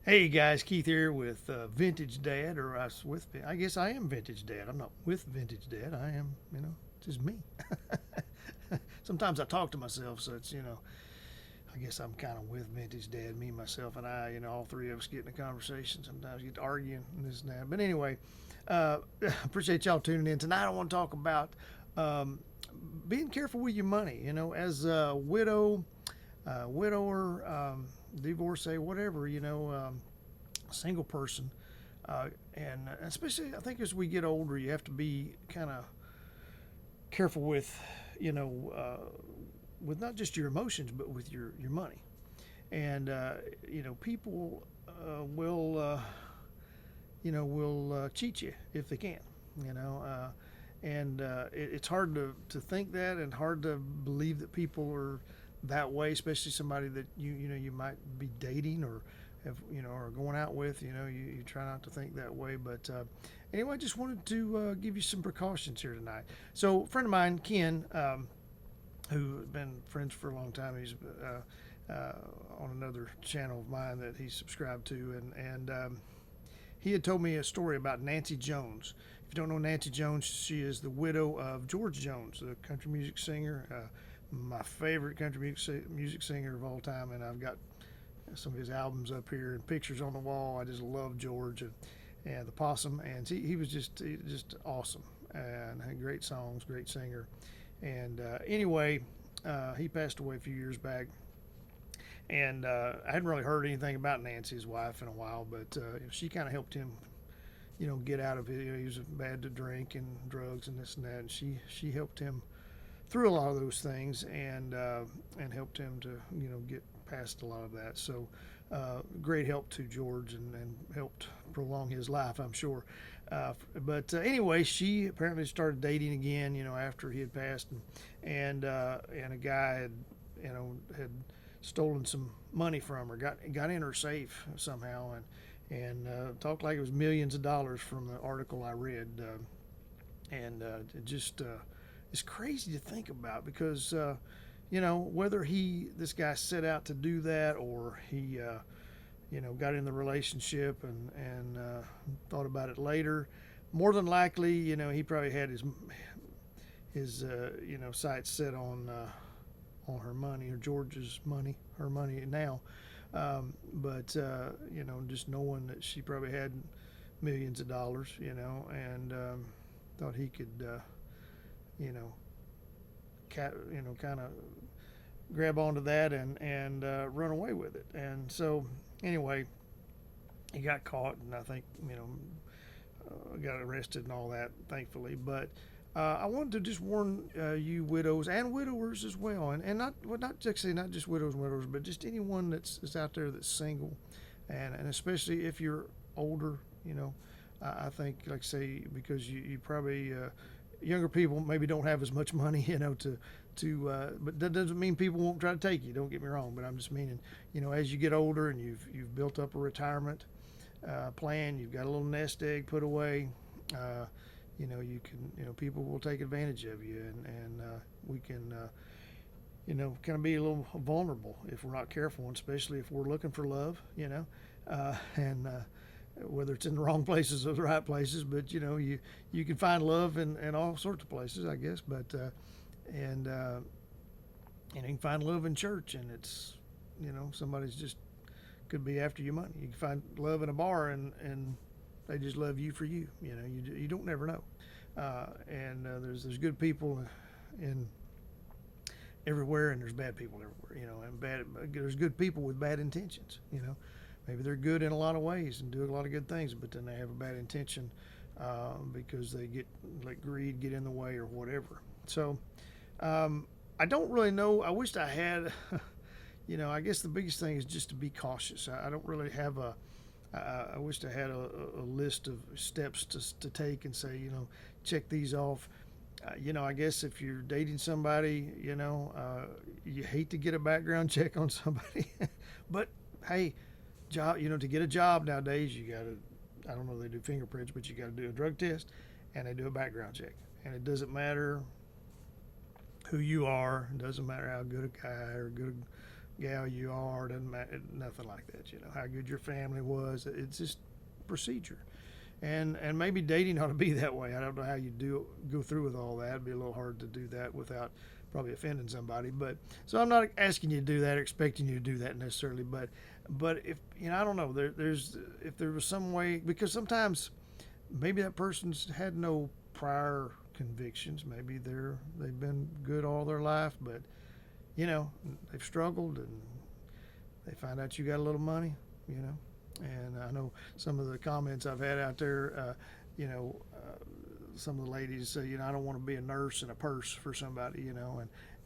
Hey guys, Keith here with Vintage Dad, or I guess I am Vintage Dad. I'm not with Vintage Dad. I am, just me. Sometimes I talk to myself, so I guess I'm kind of with Vintage Dad. Me, myself, and I. All three of us get in a conversation. Sometimes get to arguing and this and that. But anyway, appreciate y'all tuning in tonight. I want to talk about um, being careful with your money. As a widower, divorcee, whatever. Single person, and especially I think as we get older, you have to be kind of careful with, you know, with not just your emotions, but with your money. And people will cheat you if they can. You know, and it's hard to think that, and hard to believe that people are that way, especially somebody that you might be dating or have or going out with. You try not to think that way. But anyway, I just wanted to give you some precautions here tonight. So a friend of mine, Ken, who has been friends for a long time, he's on another channel of mine that he's subscribed to, and he had told me a story about Nancy Jones. If you don't know Nancy Jones, she is the widow of George Jones, the country music singer, my favorite country music singer of all time, and I've got some of his albums up here and pictures on the wall. I just love George and the Possum, and he was just awesome and had great songs, great singer. And anyway, he passed away a few years back, and I hadn't really heard anything about Nancy, his wife, in a while, but she kind of helped him, get out of it. He was bad to drink and drugs and this and that, and she helped him through a lot of those things, and helped him to get past a lot of that. So great help to George, and helped prolong his life, I'm sure. But anyway, she apparently started dating again, after he had passed, and a guy had stolen some money from her, got in her safe somehow, and talked like it was millions of dollars from the article I read, and it just it's crazy to think about, because whether this guy set out to do that, or he got in the relationship and thought about it later. More than likely, he probably had his sights set on her money, or George's money, her money now. But just knowing that she probably had millions of dollars, and thought he could, you know, kind of grab onto that and run away with it. And so anyway, he got caught, and I think got arrested and all that, thankfully. But I wanted to just warn you widows and widowers as well, and not just widows and widowers, but just anyone that's out there that's single, and especially if you're older. I think, like I say, because you probably younger people maybe don't have as much money, but that doesn't mean people won't try to take you. Don't get me wrong, but I'm just meaning, as you get older and you've built up a retirement plan, you've got a little nest egg put away. You can, people will take advantage of you, and we can, kind of be a little vulnerable if we're not careful, and especially if we're looking for love, and whether it's in the wrong places or the right places. But you can find love in all sorts of places, I guess. But and you can find love in church, and it's somebody's just could be after your money. You can find love in a bar, and they just love you for you. You don't never know. And there's good people in everywhere, and there's bad people everywhere. And there's good people with bad intentions. Maybe they're good in a lot of ways and do a lot of good things, but then they have a bad intention because they let greed get in the way or whatever. So I don't really know. I wished I had. I guess the biggest thing is just to be cautious. I don't really have I wished I had a list of steps to take and say, check these off. I guess if you're dating somebody, you hate to get a background check on somebody, but hey, job, to get a job nowadays, you got to, I don't know if they do fingerprints, but you got to do a drug test, and they do a background check. And it doesn't matter who you are. It doesn't matter how good a guy or good gal you are, doesn't matter, nothing like that. How good your family was. It's just procedure. And maybe dating ought to be that way. I don't know how you go through with all that. It'd be a little hard to do that without probably offending somebody. But so I'm not asking you to do that or expecting you to do that necessarily. But if I don't know. There's if there was some way, because sometimes maybe that person's had no prior convictions. Maybe they've been good all their life, but they've struggled and they find out you got a little money. You know, and I know some of the comments I've had out there, some of the ladies say, I don't want to be a nurse and a purse for somebody,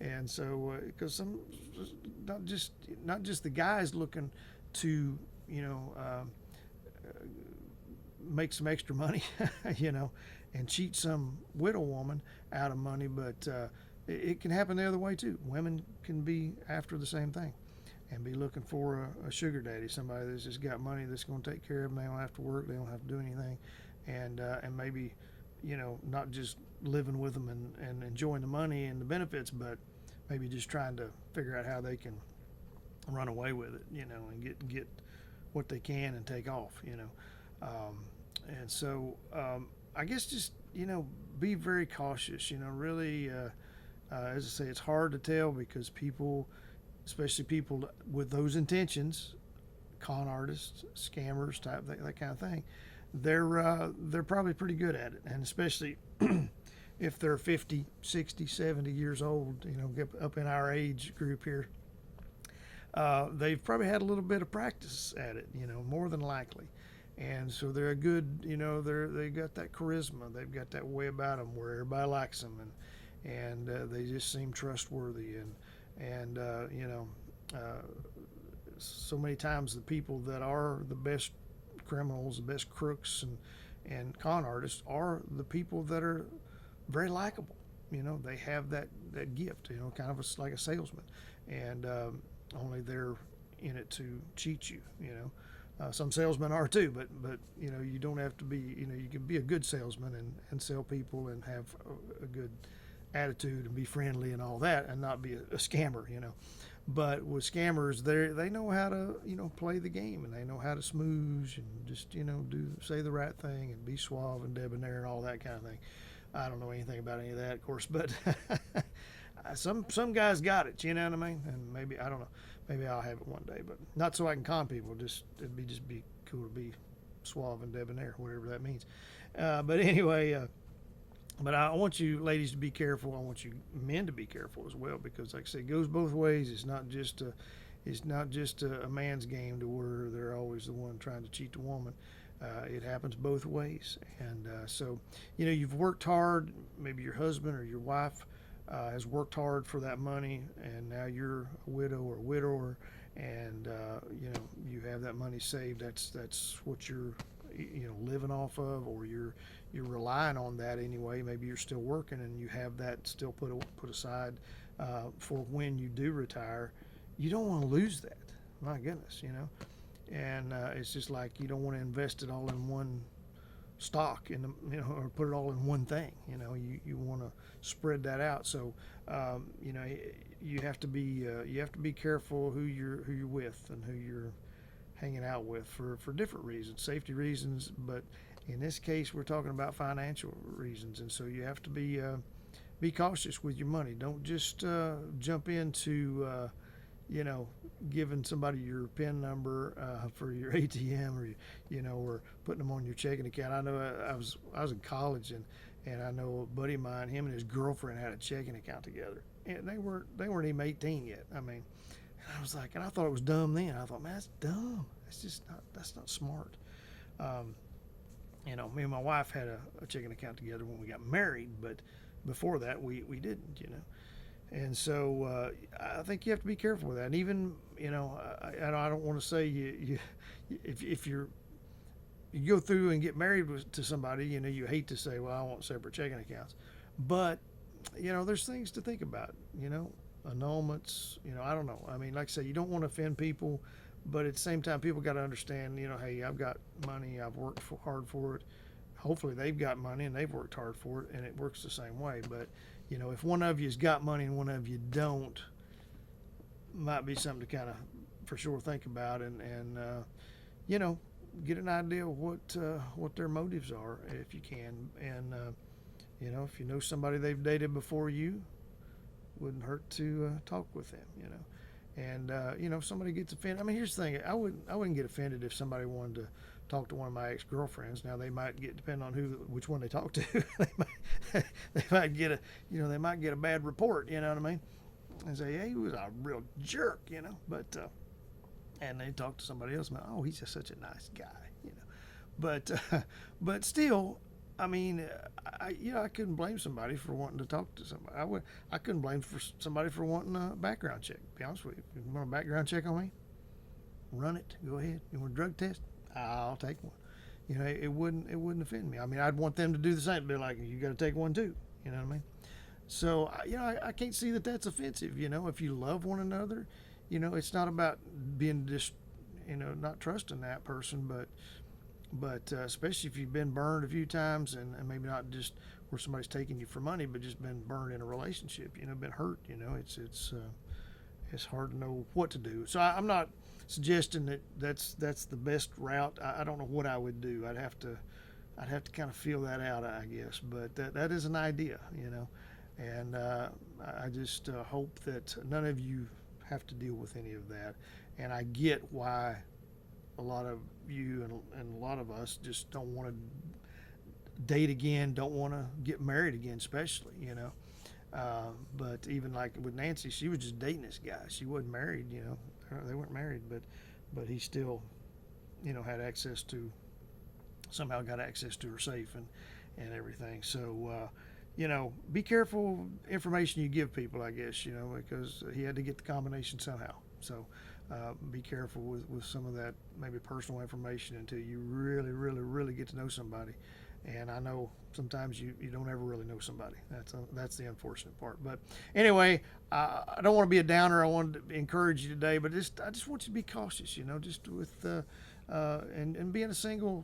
and so because not just the guys looking to, make some extra money, and cheat some widow woman out of money, but it can happen the other way too. Women can be after the same thing and be looking for a sugar daddy, somebody that's just got money that's going to take care of them. They don't have to work, they don't have to do anything, and maybe not just living with them and enjoying the money and the benefits, but maybe just trying to figure out how they can run away with it, and get what they can and take off, and so I guess just be very cautious, really. As I say, it's hard to tell because people, especially people with those intentions, con artists, scammers, type that kind of thing, they're probably pretty good at it, and especially if they're 50, 60, 70 years old, get up in our age group here, they've probably had a little bit of practice at it, more than likely. And so they're a good, they got that charisma, they've got that way about them where everybody likes them, and they just seem trustworthy, and so many times the people that are the best criminals, the best crooks and con artists are the people that are very likable. They have that gift, kind of like a salesman, and only they're in it to cheat you. Some salesmen are too, but you don't have to be. You can be a good salesman and sell people and have a good attitude and be friendly and all that, and not be a scammer. But with scammers, they know how to play the game, and they know how to smooze and just say the right thing and be suave and debonair and all that kind of thing. I don't know anything about any of that, of course, but some guys got it. You know what I mean? And maybe I don't know. Maybe I'll have it one day, but not so I can con people. It'd be cool to be suave and debonair, whatever that means. But anyway. But I want you ladies to be careful. I want you men to be careful as well, because, like I said, it goes both ways. It's not just a man's game to where they're always the one trying to cheat the woman. It happens both ways, and so you've worked hard. Maybe your husband or your wife has worked hard for that money, and now you're a widow or widower, and you have that money saved. That's what you're living off of, or you're relying on that anyway. Maybe you're still working and you have that still put aside for when you do retire. You don't want to lose that. My goodness, and it's just like you don't want to invest it all in one stock or put it all in one thing. You want to spread that out. So you have to be careful who you're with and who you're hanging out with for different reasons, safety reasons, but in this case we're talking about financial reasons, and so you have to be cautious with your money. Don't just jump into giving somebody your PIN number for your ATM, or putting them on your checking account. I know I was in college, and I know a buddy of mine, him and his girlfriend had a checking account together, and they weren't even 18 yet. I mean, and I was like, and I thought it was dumb then. I thought, man, that's dumb. That's not smart. Me and my wife had a checking account together when we got married, but before that we didn't, And so I think you have to be careful with that. And even, I don't want to say if you go through and get married to somebody, you hate to say, well, I want separate checking accounts, but there's things to think about, annulments, I don't know. I mean, like I say, you don't want to offend people, but at the same time, people got to understand, hey, I've got money, I've worked hard for it. Hopefully they've got money and they've worked hard for it, and it works the same way. But, if one of you's got money and one of you don't, might be something to kind of for sure think about, and you know, get an idea of what their motives are if you can, and you know, if you know somebody they've dated before you, wouldn't hurt to talk with them, you know. And you know, if somebody gets offended, I mean, here's the thing: I wouldn't get offended if somebody wanted to talk to one of my ex-girlfriends. Now they might get, depending on which one they talk to, they might get a, you know, they might get a bad report. You know what I mean? And say, hey, he was a real jerk, you know. But and they talk to somebody else, and, oh, he's just such a nice guy, you know. But still, I mean, I couldn't blame somebody for wanting to talk to somebody. I couldn't blame somebody for wanting a background check. To be honest with you, if you want a background check on me, run it. Go ahead. You want a drug test? I'll take one. You know, it wouldn't offend me. I mean, I'd want them to do the same. Be like, you got to take one too. You know what I mean? So, you know, I can't see that that's offensive. You know, if you love one another, you know, it's not about being just, you know, not trusting that person, but especially if you've been burned a few times, and maybe not just where somebody's taking you for money, but just been burned in a relationship, you know, been hurt, you know, it's hard to know what to do. So I'm not suggesting that that's the best route. I don't know what I would do. I'd have to kind of feel that out, I guess, but that is an idea, you know. And I just hope that none of you have to deal with any of that. And I get why a lot of you and a lot of us just don't want to date again, don't want to get married again, especially, you know. But even like with Nancy, she was just dating this guy. She wasn't married, you know. They weren't married, but he still, you know, had access to, somehow got access to her safe and everything. So, you know, be careful information you give people, I guess, you know, because he had to get the combination somehow. So be careful with some of that maybe personal information until you really, really, really get to know somebody. And I know sometimes you don't ever really know somebody. That's the unfortunate part. But anyway, I don't want to be a downer. I wanted to encourage you today, but I just want you to be cautious, you know, just with and being a single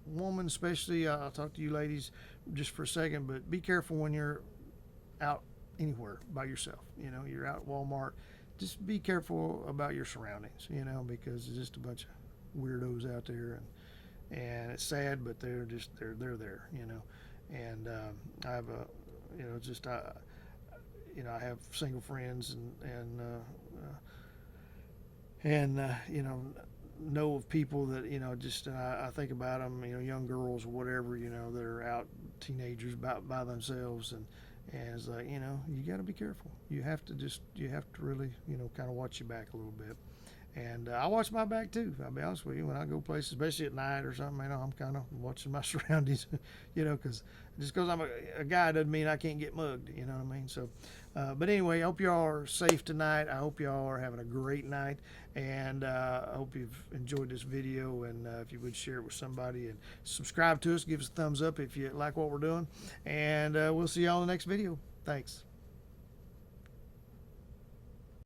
woman, especially. I'll talk to you ladies just for a second, but be careful when you're out anywhere by yourself. You know, you're out at Walmart. Just be careful about your surroundings, you know, because there's just a bunch of weirdos out there, and it's sad, but they're there, you know. And I have you know, just you know, I have single friends and you know of people that, you know, just I think about them, you know, young girls or whatever, you know, that are out, teenagers by themselves, and it's like, you know, you got to be careful. You have to really, you know, kind of watch your back a little bit. And I watch my back too. I'll be honest with you. When I go places, especially at night or something, you know, I'm kind of watching my surroundings, you know, because just because I'm a guy doesn't mean I can't get mugged. You know what I mean? So, but anyway, I hope y'all are safe tonight. I hope y'all are having a great night, and I hope you've enjoyed this video. And if you would share it with somebody and subscribe to us, give us a thumbs up if you like what we're doing, and we'll see y'all in the next video. Thanks.